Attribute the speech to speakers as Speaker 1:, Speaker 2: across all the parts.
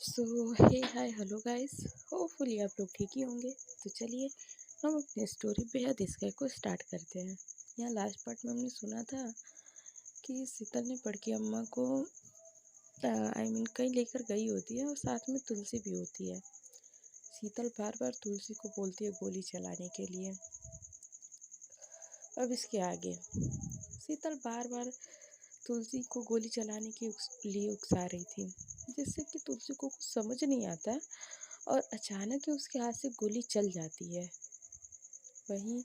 Speaker 1: सो हे hi hello guys. Hopefully आप लोग ठीक ही होंगे। तो चलिए हम अपनी स्टोरी बेहद स्काई को स्टार्ट करते हैं। यहाँ लास्ट पार्ट में हमने सुना था कि शीतल ने बड़की अम्मा को कहीं लेकर गई होती है और साथ में तुलसी भी होती है। शीतल बार बार तुलसी को बोलती है गोली चलाने के लिए। अब इसके आगे शीतल बार बार तुलसी को गोली चलाने के लिए उकसा रही थी, जिससे कि तुलसी को कुछ समझ नहीं आता और अचानक ही उसके हाथ से गोली चल जाती है। वहीं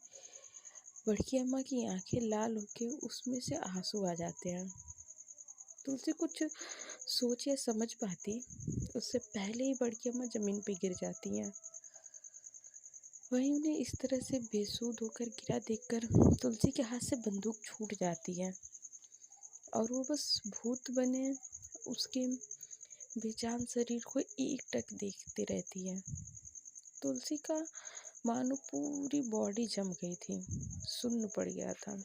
Speaker 1: बड़की अम्मा की आंखें लाल होके उसमें से आंसू आ जाते हैं। तुलसी कुछ सोच या समझ पाती उससे पहले ही बड़की अम्मा जमीन पे गिर जाती हैं। वहीं उन्हें इस तरह से बेसुध होकर गिरा देखकर तुलसी के हाथ से बंदूक छूट जाती है और वो बस भूत बने उसके बेजान शरीर को एकटक देखती रहती है। तुलसी का मानो पूरी बॉडी जम गई थी, सुन्न पड़ गया था।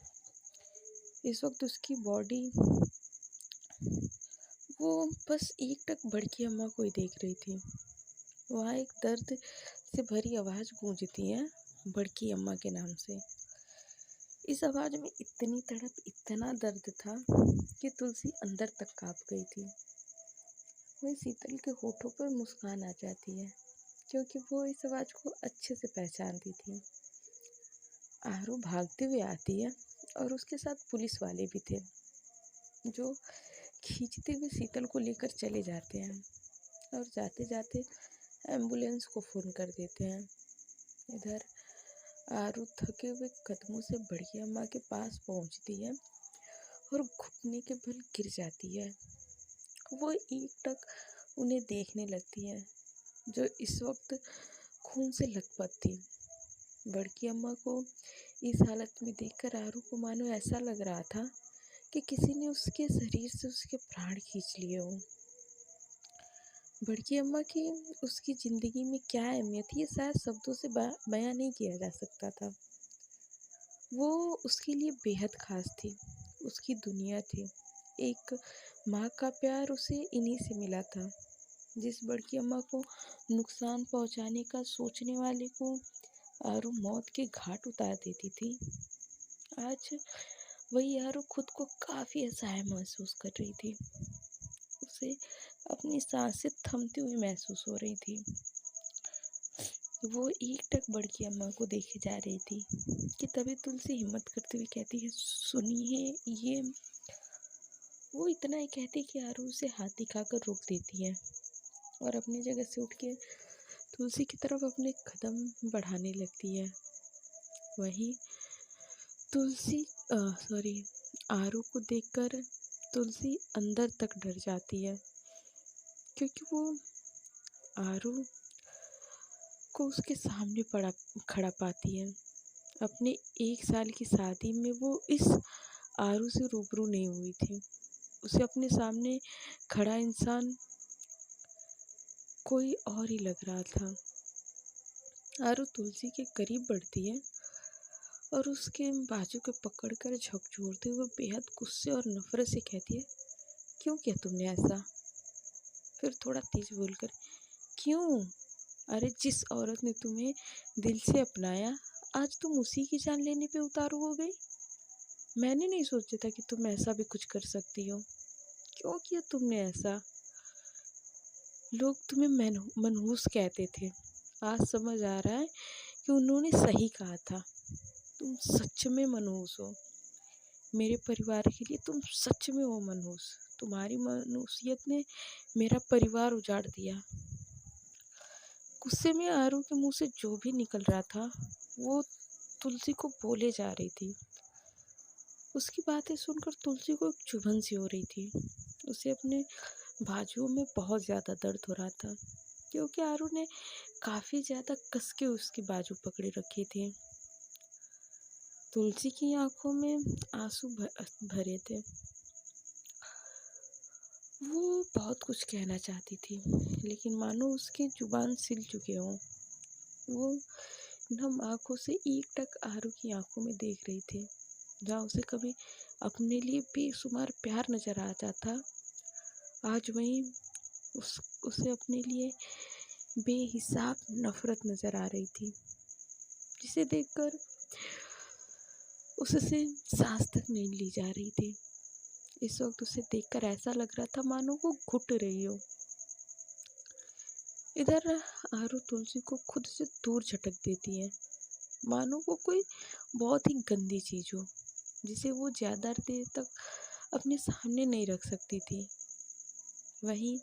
Speaker 1: इस वक्त उसकी बॉडी वो बस एकटक बड़की अम्मा को ही देख रही थी। वहाँ एक दर्द से भरी आवाज़ गूंजती है बड़की अम्मा के नाम से। इस आवाज़ में इतनी तड़प, इतना दर्द था कि तुलसी अंदर तक कांप गई थी। वहीं शीतल के होठों पर मुस्कान आ जाती है, क्योंकि वो इस आवाज़ को अच्छे से पहचानती थी। आरू भागते हुए आती है और उसके साथ पुलिस वाले भी थे, जो खींचते हुए शीतल को लेकर चले जाते हैं और जाते जाते एम्बुलेंस को फ़ोन कर देते हैं। इधर आरू थके हुए कदमों से बड़की अम्मा के पास पहुंचती है और घुटने के बल गिर जाती है। वो एकटक उन्हें देखने लगती है, जो इस वक्त खून से लथपथ थी। बड़की अम्मा को इस हालत में देखकर आरू को मानो ऐसा लग रहा था कि किसी ने उसके शरीर से उसके प्राण खींच लिए हों। बड़की अम्मा की उसकी ज़िंदगी में क्या अहमियत थी, ये शायद शब्दों से बयां नहीं किया जा सकता था। वो उसके लिए बेहद खास थी, उसकी दुनिया थी। एक माँ का प्यार उसे इन्हीं से मिला था। जिस बड़की अम्मा को नुकसान पहुंचाने का सोचने वाले को आरू मौत के घाट उतार देती थी, आज वही आरू खुद को काफ़ी असहाय महसूस कर रही थी। उसे अपनी सांसें थमती हुई महसूस हो रही थी। वो एकटक बड़की अम्मा को देखे जा रही थी कि तभी तुलसी हिम्मत करते हुए कहती है, सुनिए ये। वो इतना ही कहती कि आरू उसे हाथ दिखाकर रोक देती है और अपनी जगह से उठ के तुलसी की तरफ अपने कदम बढ़ाने लगती है। वहीं आरू को देखकर तुलसी अंदर तक डर जाती है, क्योंकि वो आरू को उसके सामने खड़ा पाती है। अपने 1 साल की शादी में वो इस आरू से रूबरू नहीं हुई थी। उसे अपने सामने खड़ा इंसान कोई और ही लग रहा था। आरू तुलसी के करीब बढ़ती है और उसके बाजू को पकड़कर झकझोरते हुए बेहद गुस्से और नफरत से कहती है, क्यों किया तुमने ऐसा? फिर थोड़ा तेज बोलकर, क्यों? अरे जिस औरत ने तुम्हें दिल से अपनाया, आज तुम उसी की जान लेने पे उतारू हो गई। मैंने नहीं सोचा था कि तुम ऐसा भी कुछ कर सकती हो। क्यों किया तुमने ऐसा? लोग तुम्हें मनहूस कहते थे, आज समझ आ रहा है कि उन्होंने सही कहा था। तुम सच में मनहूस हो। मेरे परिवार के लिए तुम सच में हो मनहूस। तुम्हारी मनहूसियत ने मेरा परिवार उजाड़ दिया। गुस्से में आरू के मुंह से जो भी निकल रहा था वो तुलसी को बोले जा रही थी। उसकी बातें सुनकर तुलसी को एक चुभन सी हो रही थी। उसे अपने बाजुओं में बहुत ज़्यादा दर्द हो रहा था, क्योंकि आरू ने काफ़ी ज़्यादा कस के उसकी बाजू पकड़े रखी थी। तुलसी की आंखों में आंसू भरे थे। वो बहुत कुछ कहना चाहती थी, लेकिन मानो उसकी जुबान सिल चुके हों। वो नम आंखों से एकटक आरू की आंखों में देख रही थी। जहाँ उसे कभी अपने लिए बेशुमार प्यार नजर आ जाता, आज वहीं उसे अपने लिए बेहिसाब नफरत नजर आ रही थी, जिसे देखकर उससे सांस तक नहीं ली जा रही थी। इस वक्त उसे देखकर ऐसा लग रहा था मानो वो घुट रही हो। इधर आरू तुलसी को खुद से दूर झटक देती है, मानो वो कोई बहुत ही गंदी चीज हो जिसे वो ज्यादा देर तक अपने सामने नहीं रख सकती थी। वहीं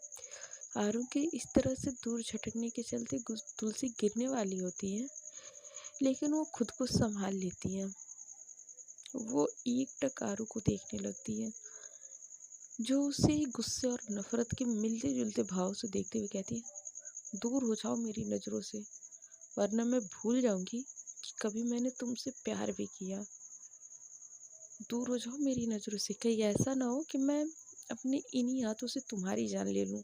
Speaker 1: आरू के इस तरह से दूर झटकने के चलते तुलसी गिरने वाली होती है, लेकिन वो खुद को संभाल लेती है। वो एकटक आरू को देखने लगती है, जो उसे गुस्से और नफरत के मिलते जुलते भाव से देखते हुए कहती है, दूर हो जाओ मेरी नज़रों से, वरना मैं भूल जाऊंगी कि कभी मैंने तुमसे प्यार भी किया। दूर हो जाओ मेरी नज़रों से, कहीं ऐसा ना हो कि मैं अपने इन्हीं हाथों से तुम्हारी जान ले लूं।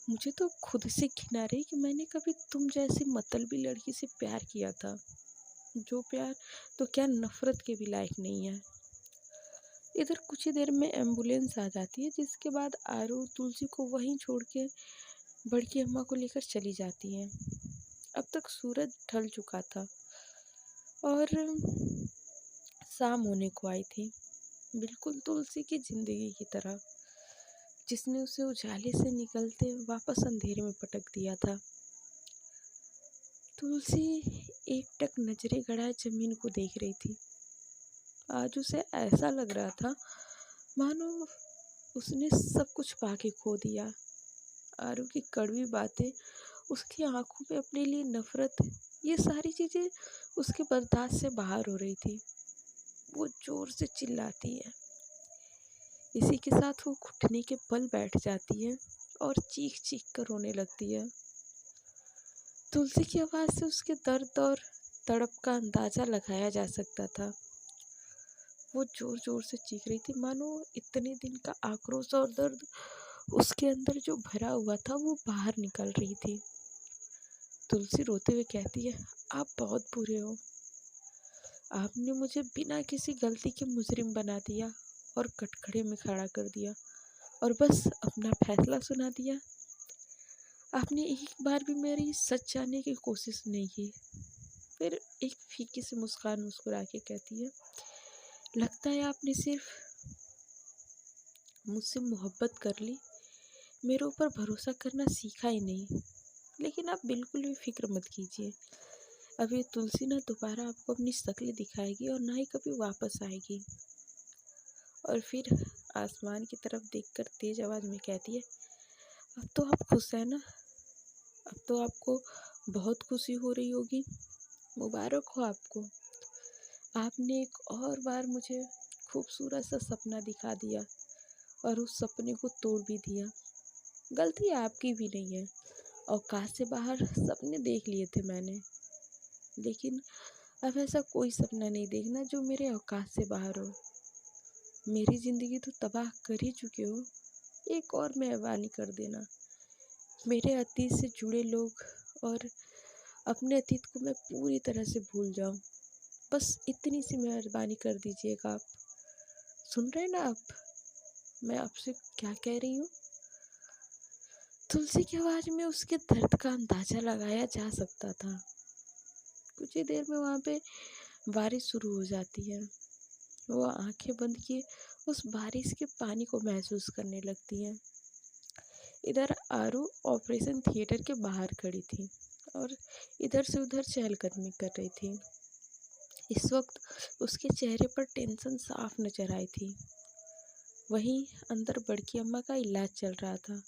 Speaker 1: मुझे तो खुद से घिन आ रही कि मैंने कभी तुम जैसी मतलबी लड़की से प्यार किया था, जो प्यार तो क्या नफरत के भी लायक नहीं है। इधर कुछ ही देर में एम्बुलेंस आ जाती है, जिसके बाद आरू तुलसी को वहीं छोड़ के बड़की अम्मा को लेकर चली जाती है। अब तक सूरज ढल चुका था और शाम होने को आई थी, बिल्कुल तुलसी की जिंदगी की तरह, जिसने उसे उजाले से निकलते वापस अंधेरे में पटक दिया था। तुलसी एकटक नजरें गड़ाए जमीन को देख रही थी। आज उसे ऐसा लग रहा था मानो उसने सब कुछ पाके खो दिया। आरू की कड़वी बातें, उसकी आंखों में अपने लिए नफरत, ये सारी चीजें उसके बर्दाश्त से बाहर हो रही थी। वो जोर से चिल्लाती है, इसी के साथ वो घुटने के बल बैठ जाती है और चीख चीख कर रोने लगती है। तुलसी की आवाज से उसके दर्द और तड़प का अंदाजा लगाया जा सकता था। वो जोर जोर से चीख रही थी, मानो इतने दिन का आक्रोश और दर्द उसके अंदर जो भरा हुआ था वो बाहर निकल रही थी। तुलसी रोते हुए कहती है, आप बहुत बुरे हो। आपने मुझे बिना किसी गलती के मुजरिम बना दिया और कटघरे में खड़ा कर दिया और बस अपना फैसला सुना दिया। आपने एक बार भी मेरी सच जानने की कोशिश नहीं की। फिर एक फीकी सी मुस्कान मुस्कुरा के कहती है, लगता है आपने सिर्फ मुझसे मोहब्बत कर ली, मेरे ऊपर भरोसा करना सीखा ही नहीं। लेकिन आप बिल्कुल भी फिक्र मत कीजिए, अब ये तुलसी ना दोबारा आपको अपनी शक्ल दिखाएगी और ना ही कभी वापस आएगी। और फिर आसमान की तरफ देखकर तेज आवाज में कहती है, अब तो आप खुश है ना? अब तो आपको बहुत खुशी हो रही होगी। मुबारक हो आपको, आपने एक और बार मुझे खूबसूरत सा सपना दिखा दिया और उस सपने को तोड़ भी दिया। गलती आपकी भी नहीं है, औकात से बाहर सपने देख लिए थे मैंने, लेकिन अब ऐसा कोई सपना नहीं देखना जो मेरे औकात से बाहर हो। मेरी जिंदगी तो तबाह कर ही चुके हो, एक और मेहरबानी कर देना। मेरे अतीत से जुड़े लोग और अपने अतीत को मैं पूरी तरह से भूल जाऊं, बस इतनी सी मेहरबानी कर दीजिएगा आप। सुन रहे ना आप, मैं आपसे क्या कह रही हूँ? तुलसी की आवाज में उसके दर्द का अंदाजा लगाया जा सकता था। कुछ ही देर में वहां पे बारिश शुरू हो जाती है। वो आंखें बंद किए उस बारिश के पानी को महसूस करने लगती है। इधर आरू ऑपरेशन थिएटर के बाहर खड़ी थी और इधर से उधर चहलकदमी कर रही थी। इस वक्त उसके चेहरे पर टेंशन साफ नजर आई थी। वहीं अंदर बड़की अम्मा का इलाज चल रहा था।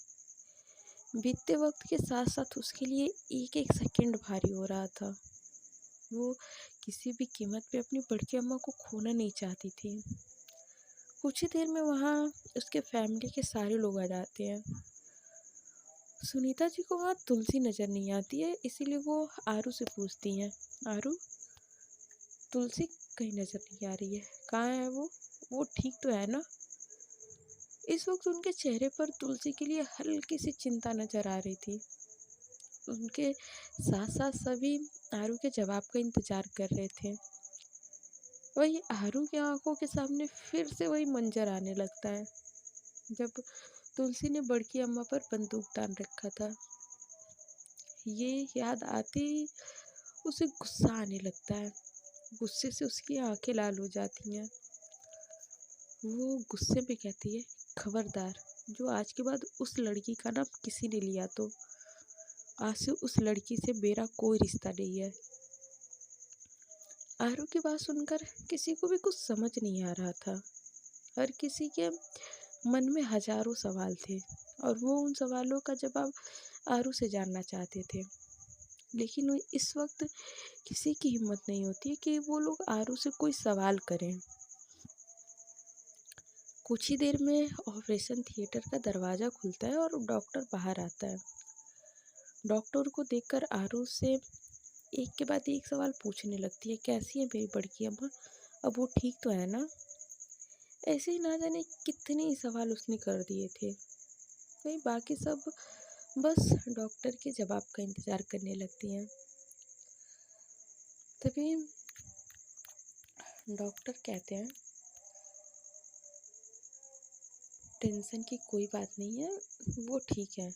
Speaker 1: बीतते वक्त के साथ साथ उसके लिए एक एक सेकंड भारी हो रहा था। वो किसी भी कीमत पे अपनी बड़की अम्मा को खोना नहीं चाहती थी। कुछ ही देर में वहाँ उसके फैमिली के सारे लोग आ जाते हैं। सुनीता जी को वहाँ तुलसी नजर नहीं आती है, इसीलिए वो आरू से पूछती हैं, आरू, तुलसी कहीं नजर नहीं आ रही है, कहाँ है वो ठीक तो है ना? इस वक्त उनके चेहरे पर तुलसी के लिए हल्की सी चिंता नजर आ रही थी। उनके साथ साथ सभी आरू के जवाब का इंतजार कर रहे थे। वही आरू की आंखों के सामने फिर से वही मंजर आने लगता है, जब तुलसी ने बड़की अम्मा पर बंदूक तान रखा था। ये याद आते ही उसे गुस्सा आने लगता है। गुस्से से उसकी आंखें लाल हो जाती हैं। वो गुस्से में कहती है, खबरदार, जो आज के बाद उस लड़की का नाम किसी ने लिया तो आज से उस लड़की से मेरा कोई रिश्ता नहीं है। आरू की बात सुनकर किसी को भी कुछ समझ नहीं आ रहा था। हर किसी के मन में हजारों सवाल थे और वो उन सवालों का जवाब आरू से जानना चाहते थे। लेकिन इस वक्त किसी की हिम्मत नहीं होती कि वो लोग आरू से कोई सवाल करें। कुछ ही देर में ऑपरेशन थिएटर का दरवाज़ा खुलता है और डॉक्टर बाहर आता है। डॉक्टर को देखकर आरू से एक के बाद एक सवाल पूछने लगती है, कैसी है मेरी बड़की अम्मा, अब वो ठीक तो है ना। ऐसे ही ना जाने कितने ही सवाल उसने कर दिए थे। वही बाकी सब बस डॉक्टर के जवाब का इंतज़ार करने लगती हैं। तभी डॉक्टर कहते हैं, टेंशन की कोई बात नहीं है, वो ठीक है।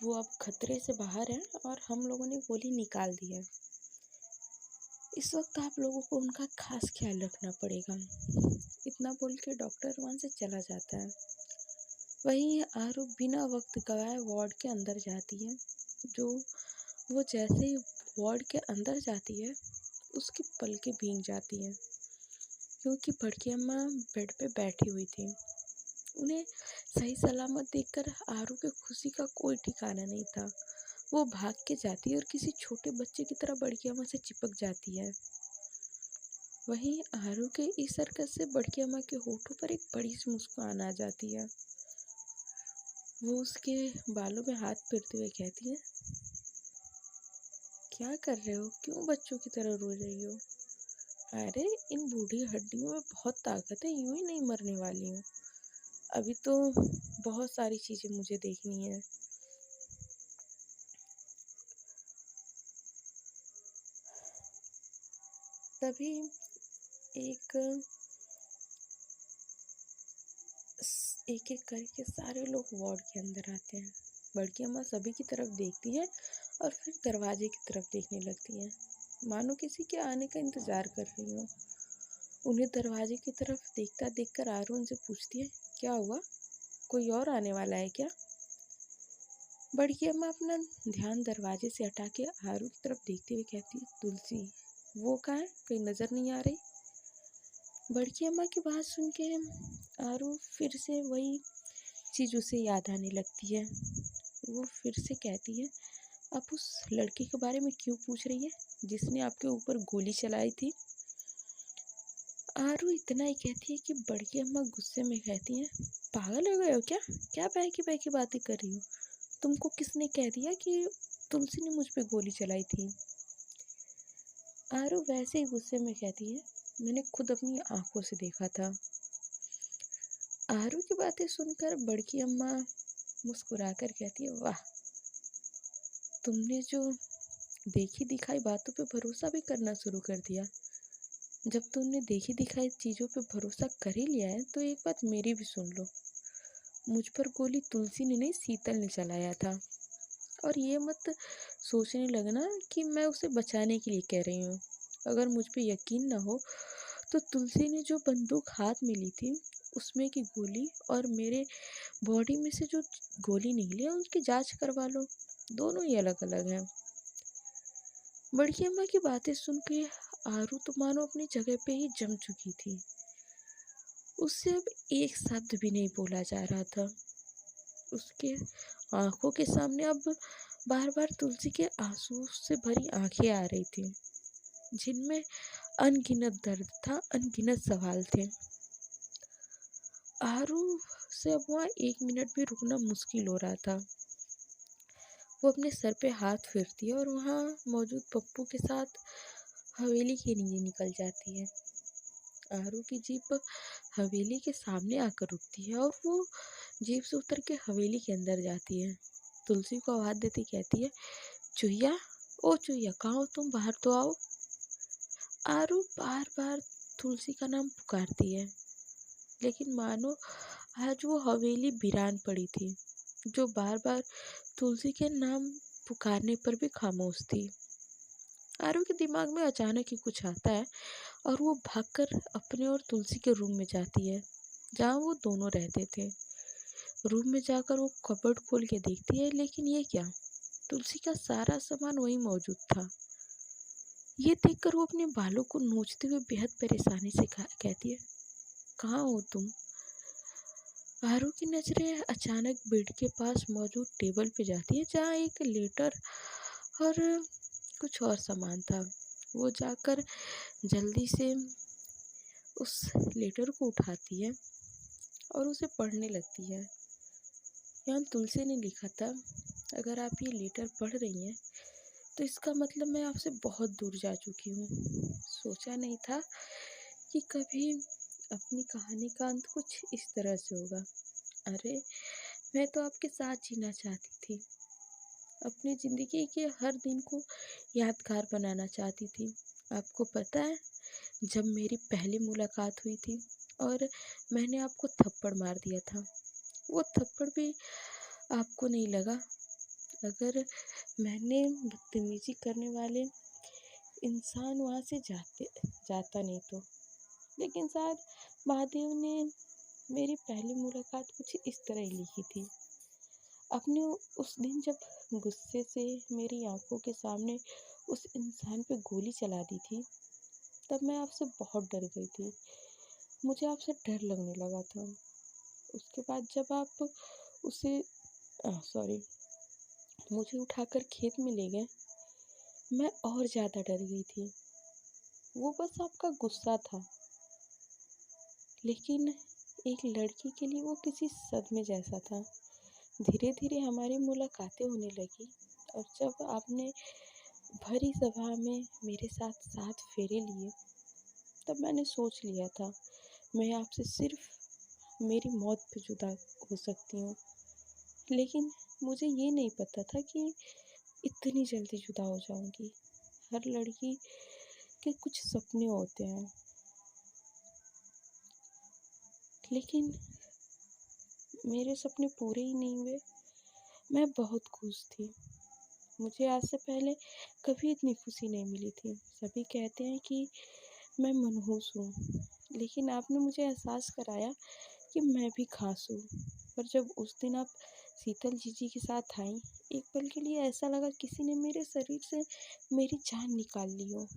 Speaker 1: वो अब खतरे से बाहर है और हम लोगों ने गोली निकाल दी है। इस वक्त आप लोगों को उनका खास ख्याल रखना पड़ेगा। इतना बोल के डॉक्टर वहाँ से चला जाता है। वहीं आरू बिना वक्त गवाए वार्ड के अंदर जाती है। जो वो जैसे ही वार्ड के अंदर जाती है, उसकी पलकें भीग जाती हैं, क्योंकि बड़की अम्मा बेड पे बैठी हुई थी। उन्हें सही सलामत देखकर आरू के खुशी का कोई ठिकाना नहीं था। वो भाग के जाती है और किसी छोटे बच्चे की तरह बड़की अम्मा से चिपक जाती है। वहीं आरू के इस हरकत से बड़की अम्मा के होठों पर एक बड़ी सी मुस्कान आ जाती है। वो उसके बालों में हाथ फेरते हुए कहती है, क्या कर रहे हो, क्यों बच्चों की तरह रो रही हो। अरे, इन बूढ़ी हड्डियों में बहुत ताकत है, यूं ही नहीं मरने वाली हूँ। अभी तो बहुत सारी चीजें मुझे देखनी है। तभी एक एक एक करके सारे लोग वार्ड के अंदर आते हैं। बड़की अम्मा सभी की तरफ देखती हैं और फिर दरवाजे की तरफ देखने लगती हैं, मानो किसी के आने का इंतजार कर रही हो। उन्हें दरवाजे की तरफ देखता देखकर आरू उनसे पूछती है, क्या हुआ, कोई और आने वाला है क्या। बड़की अम्मा अपना ध्यान दरवाजे से हटा के आरू की तरफ देखते हुए कहती है, तुलसी, वो कहाँ है, कहीं नजर नहीं आ रही। बड़की अम्मा की बात सुन के आरू फिर से वही चीज उसे याद आने लगती है। वो फिर से कहती है, आप उस लड़के के बारे में क्यों पूछ रही है जिसने आपके ऊपर गोली चलाई थी। आरू इतना ही कहती है कि बड़की अम्मा गुस्से में कहती हैं, पागल हो गए हो क्या, क्या बहकी बहकी बातें कर रही हो। तुमको किसने कह दिया कि तुलसी ने मुझ पे गोली चलाई थी। आरू वैसे ही गुस्से में कहती है, मैंने खुद अपनी आंखों से देखा था। आरू की बातें सुनकर बड़की अम्मा मुस्कुराकर कहती है, वाह, तुमने जो देखी दिखाई बातों पे भरोसा भी करना शुरू कर दिया। जब तुमने देखी दिखाई चीज़ों पे भरोसा कर ही लिया है तो एक बात मेरी भी सुन लो। मुझ पर गोली तुलसी ने नहीं, शीतल ने चलाया था। और ये मत सोचने लगना कि मैं उसे बचाने के लिए कह रही हूँ। अगर मुझ पे यकीन ना हो तो तुलसी ने जो बंदूक हाथ में ली थी उसमें की गोली और मेरे बॉडी में से जो गोली निकली है उसकी जांच करवा लो, दोनों ही अलग अलग हैं। बड़की अम्मा की बातें सुन के आरू तो मानो अपनी जगह पे ही जम चुकी थी। उससे अब एक शब्द भी नहीं बोला जा रहा था। उसके आंखों के सामने अब बार बार तुलसी के आंसू से भरी आंखें आ रही थी, जिनमें अनगिनत दर्द था, अनगिनत सवाल थे। आरू से अब वहाँ एक मिनट भी रुकना मुश्किल हो रहा था। वो अपने सर पे हाथ फेरती है और वहाँ मौजूद पप्पू के साथ हवेली के लिए निकल जाती है। आरू की जीप हवेली के सामने आकर रुकती है और वो जीप से उतर के हवेली के अंदर जाती है। तुलसी को आवाज़ देती कहती है, चुहिया, ओ चुहिया, कहाँ हो तुम, बाहर तो आओ। आरू बार बार तुलसी का नाम पुकारती है, लेकिन मानो आज वो हवेली वीरान पड़ी थी, जो बार बार तुलसी के नाम पुकारने पर भी खामोश थी। आरू के दिमाग में अचानक ही कुछ आता है और वो भागकर अपने और तुलसी के रूम में जाती है, जहाँ वो दोनों रहते थे। रूम में जाकर वो कबर्ड खोल के देखती है, लेकिन ये क्या, तुलसी का सारा सामान वहीं मौजूद था। ये देखकर वो अपने बालों को नोचते हुए बेहद परेशानी से कहती है, कहाँ हो तुम। आरू की नजरें अचानक बेड के पास मौजूद टेबल पे जाती है, जहाँ एक लेटर और कुछ और सामान था। वो जाकर जल्दी से उस लेटर को उठाती है और उसे पढ़ने लगती है। यहाँ तुलसी ने लिखा था, अगर आप ये लेटर पढ़ रही हैं तो इसका मतलब मैं आपसे बहुत दूर जा चुकी हूँ। सोचा नहीं था कि कभी अपनी कहानी का अंत कुछ इस तरह से होगा। अरे, मैं तो आपके साथ जीना चाहती थी, अपनी ज़िंदगी के हर दिन को यादगार बनाना चाहती थी। आपको पता है, जब मेरी पहली मुलाकात हुई थी और मैंने आपको थप्पड़ मार दिया था, वो थप्पड़ भी आपको नहीं लगा। अगर मैंने बदतमीजी करने वाले इंसान वहाँ से जाता नहीं तो। लेकिन शायद महादेव ने मेरी पहली मुलाकात कुछ इस तरह ही लिखी थी। अपने उस दिन जब गुस्से से मेरी आंखों के सामने उस इंसान पे गोली चला दी थी, तब मैं आपसे बहुत डर गई थी। मुझे आपसे डर लगने लगा था। उसके बाद जब आप उसे सॉरी मुझे उठाकर खेत में ले गए, मैं और ज़्यादा डर गई थी। वो बस आपका गुस्सा था, लेकिन एक लड़की के लिए वो किसी सदमे जैसा था। धीरे धीरे हमारी मुलाकातें होने लगी और जब आपने भरी सभा में मेरे साथ 7 फेरे लिए, तब मैंने सोच लिया था, मैं आपसे सिर्फ मेरी मौत पे जुदा हो सकती हूँ। लेकिन मुझे ये नहीं पता था कि इतनी जल्दी जुदा हो जाऊंगी। हर लड़की के कुछ सपने होते हैं, लेकिन मेरे सपने पूरे ही नहीं हुए। मैं बहुत खुश थी। मुझे आज से पहले कभी इतनी खुशी नहीं मिली थी। सभी कहते हैं कि मैं मनहूस हूँ, लेकिन आपने मुझे एहसास कराया कि मैं भी खास हूँ। पर जब उस दिन आप शीतल जीजी के साथ आई, एक पल के लिए ऐसा लगा किसी ने मेरे शरीर से मेरी जान निकाल ली हो।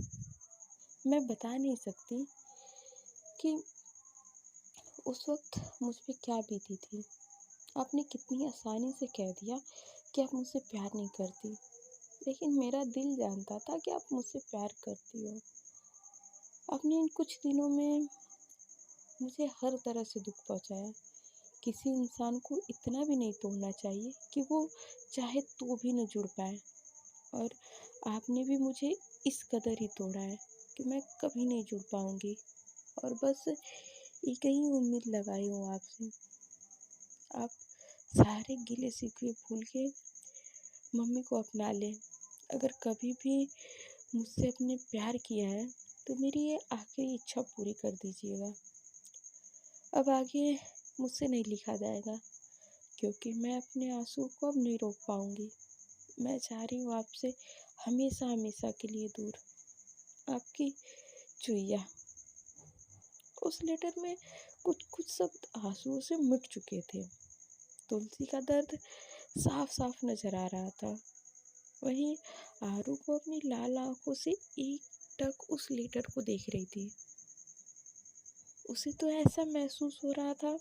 Speaker 1: मैं बता नहीं सकती कि उस वक्त मुझ पे क्या बीती थी। आपने कितनी आसानी से कह दिया कि आप मुझसे प्यार नहीं करती, लेकिन मेरा दिल जानता था कि आप मुझसे प्यार करती हो। आपने इन कुछ दिनों में मुझे हर तरह से दुख पहुंचाया। किसी इंसान को इतना भी नहीं तोड़ना चाहिए कि वो चाहे तो भी न जुड़ पाए, और आपने भी मुझे इस कदर ही तोड़ा है कि मैं कभी नहीं जुड़ पाऊंगी। और बस एक ही उम्मीद लगाई हूँ आपसे, आप सारे गिले शिकवे भूल के मम्मी को अपना लें। अगर कभी भी मुझसे अपने प्यार किया है तो मेरी ये आखिरी इच्छा पूरी कर दीजिएगा। अब आगे मुझसे नहीं लिखा जाएगा, क्योंकि मैं अपने आंसू को अब नहीं रोक पाऊंगी। मैं चाह रही हूँ आपसे हमेशा हमेशा के लिए दूर। आपकी चुईया। उस लेटर में कुछ कुछ शब्द आंसुओं से मिट चुके थे। तुलसी का दर्द साफ साफ नजर आ रहा था। वहीं आरू को अपनी लाल आंखों से एकटक उस लेटर को देख रही थी। उसे तो ऐसा महसूस हो रहा था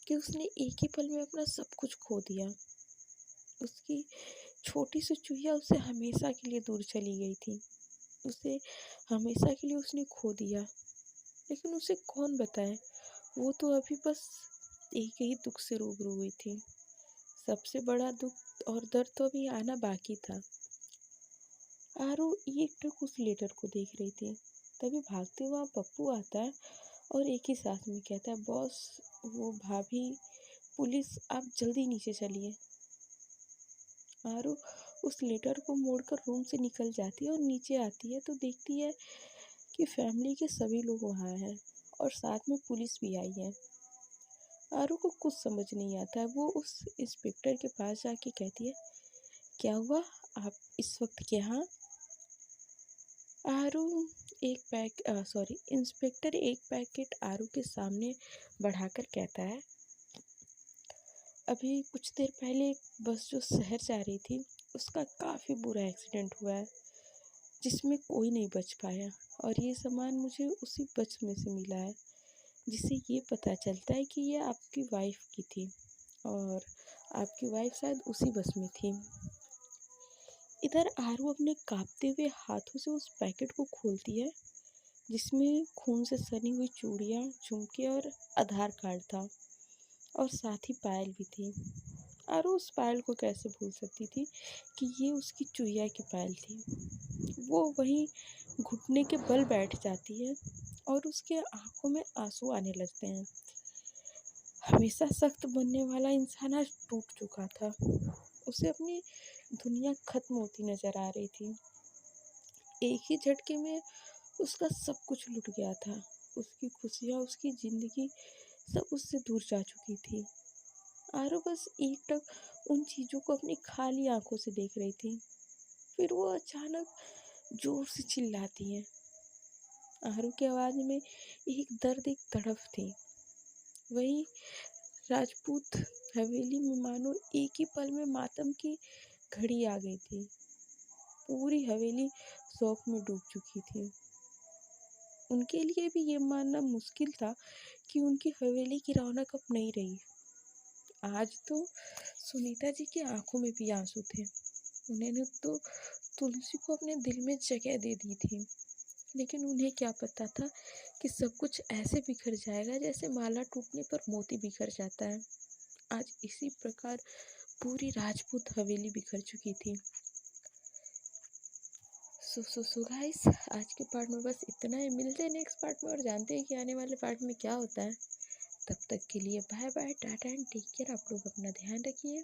Speaker 1: कि उसने एक ही पल में अपना सब कुछ खो दिया। उसकी छोटी सी चूहिया उससे हमेशा के लिए दूर चली गई थी। उसे हमेशा के लिए उसने खो दिया, लेकिन उसे कौन बताए। वो तो अभी बस एक ही दुख से रूबरू हुई थी। सबसे बड़ा दुख और दर्द तो अभी आना बाकी था। आरू एकटक उस लेटर को देख रही थी। तभी भागते हुआ पप्पू आता है और एक ही सांस में कहता है, बॉस, वो भाभी पुलिस आप जल्दी नीचे चलिए। आरू उस लेटर को मोड़कर रूम से निकल जाती है और नीचे आती है तो देखती है कि फैमिली के सभी लोग वहाँ हैं और साथ में पुलिस भी आई है। आरू को कुछ समझ नहीं आता है। वो उस इंस्पेक्टर के पास जाके कहती है, क्या हुआ, आप इस वक्त यहाँ? आरू इंस्पेक्टर एक पैकेट आरू के सामने बढ़ाकर कहता है, अभी कुछ देर पहले एक बस जो शहर जा रही थी उसका काफ़ी बुरा एक्सीडेंट हुआ है जिसमें कोई नहीं बच पाया और ये सामान मुझे उसी बस में से मिला है जिससे ये पता चलता है कि ये आपकी वाइफ की थी और आपकी वाइफ शायद उसी बस में थी। इधर आरू अपने कांपते हुए हाथों से उस पैकेट को खोलती है जिसमें खून से सनी हुई चूड़ियाँ, झुमके और आधार कार्ड था और साथ ही पायल भी थी। आरू उस पायल को कैसे भूल सकती थी कि ये उसकी चुहिया की पायल थी। वो वहीं घुटने के बल बैठ जाती है और उसके आंखों में आंसू आने लगते हैं। हमेशा सख्त बनने वाला इंसान आज टूट चुका था। उसे अपनी दुनिया खत्म होती नजर आ रही थी। एक ही झटके में उसका सब कुछ लुट गया था। उसकी खुशियाँ, उसकी जिंदगी सब उससे दूर जा चुकी थी। आरू बस एकटक उन चीज़ों को अपनी खाली आंखों से देख रही थी। फिर वो अचानक जोर से चिल्लाती है। आरू की आवाज़ में एक दर्द, एक तड़प थी। वही राजपूत हवेली में मानो एक ही पल में मातम की घड़ी आ गई थी। पूरी हवेली शोक में डूब चुकी थी। उनके लिए भी ये मानना मुश्किल था कि उनकी हवेली की रौनक अब नहीं रही। आज तो सुनीता जी की आंखों में भी आंसू थे। उन्होंने तो तुलसी को अपने दिल में जगह दे दी थी, लेकिन उन्हें क्या पता था कि सब कुछ ऐसे बिखर जाएगा जैसे माला टूटने पर मोती बिखर जाता है। आज इसी प्रकार पूरी राजपूत हवेली बिखर चुकी थी। सो गाइस, आज के पार्ट में बस इतना ही। मिलते हैं नेक्स्ट पार्ट में और जानते हैं कि आने वाले पार्ट में क्या होता है। तब तक के लिए bye bye, tata and take care. आप लोग अपना ध्यान रखिए।